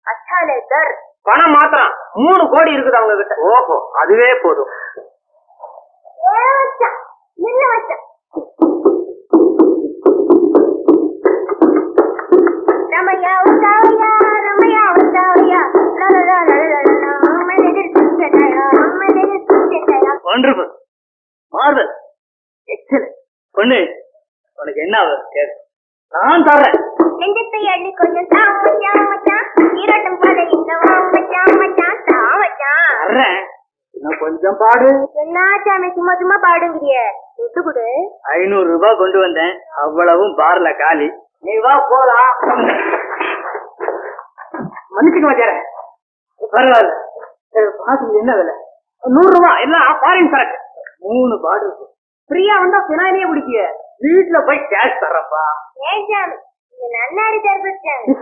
அச்சாலே தர். பணம் மாத்திரம் 3 கோடி இருக்குது அவங்க கிட்ட. ஓஹோ, அதுவே போதும். Ramaiya உத்தாவையா Ramaiya உத்தாவையா wonderful, Marvel, excellent. பொண்ணு, உனக்கு என்ன கேட்க நான் தர்றேன். நெஞ்சத்தை அள்ளி கொஞ்சம் தான் மச்சான் மச்சான், ஈரோட்டம் போல இந்த மச்சான் மச்சான் தான் மச்சான் தர்றேன். இன்னும் கொஞ்சம் பாடு. என்னாச்சாமி சும்மா சும்மா பாடுங்கிறிய? விட்டு கொடு. 500 ரூபாய் கொண்டு வந்தேன், அவ்வளவும் பார்ல காலி. நீ வா போலாம். மன்னிச்சுக்க வச்சார. பரவாயில்ல, பாட்டில் என்ன விலை? 100 ரூபாய், எல்லாம் ஃபாரின் சரக்கு. 3 பாடு ஃப்ரீயா வந்தா பினாயிலே குடிக்கிய. வீட்டுல போய் கேஷ் தர்றப்பா. ஏன் சாமி, இது நன்னாரி தர்பச்சாமி.